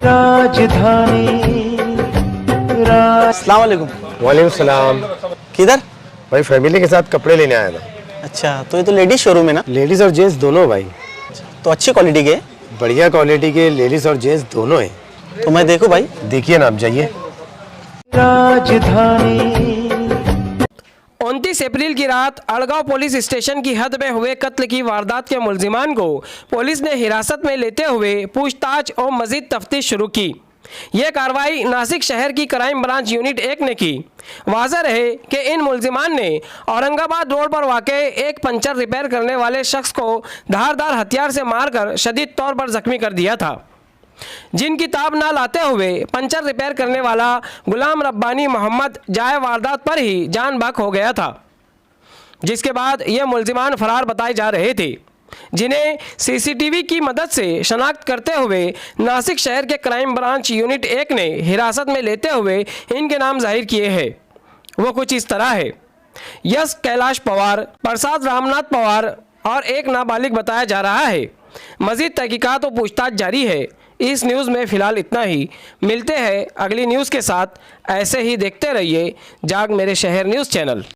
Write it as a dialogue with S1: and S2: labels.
S1: राजधानी
S2: अस्सलाम वालेकुम।
S3: वालेकुम सलाम।
S2: किधर?
S3: भाई फैमिली के साथ कपड़े लेने आया था।
S2: अच्छा, तो ये तो लेडीज शोरूम है ना?
S3: लेडीज और जेंट्स दोनों भाई।
S2: तो अच्छी क्वालिटी के?
S3: बढ़िया क्वालिटी के लेडीज और जेंट्स दोनों हैं।
S2: तो मैं देखूं भाई?
S3: देखिए ना, आप जाइए।
S1: राजधानी
S4: 29 अप्रैल की रात अड़गांव पुलिस स्टेशन की हद में हुए कत्ल की वारदात के मुलजिमान को पुलिस ने हिरासत में लेते हुए पूछताछ और मजीद तफ्तीश शुरू की। यह कार्रवाई नासिक शहर की क्राइम ब्रांच यूनिट 1 ने की। वाज़ह रहे कि इन मुलजिमान ने औरंगाबाद रोड पर वाक़े एक पंचर रिपेयर करने वाले शख्स को धारदार हथियार से मारकर शदीद तौर पर जख्मी कर दिया था, जिनकी ताब ना लाते हुए पंचर रिपेयर करने वाला गुलाम रब्बानी मोहम्मद जाए वारदात पर ही जान बाक हो गया था, जिसके बाद ये मुलजिमान फरार बताए जा रहे थे, जिन्हें सीसीटीवी की मदद से शनाख्त करते हुए नासिक शहर के क्राइम ब्रांच यूनिट 1 ने हिरासत में लेते हुए इनके नाम जाहिर किए हैं। वो कुछ इस तरह है: यश कैलाश पवार, प्रसाद रामनाथ पवार और एक नाबालिग बताया जा रहा है। मजीद तहकीकात और पूछताछ जारी है। इस न्यूज़ में फ़िलहाल इतना ही। मिलते हैं अगली न्यूज़ के साथ। ऐसे ही देखते रहिए जाग मेरे शहर न्यूज़ चैनल।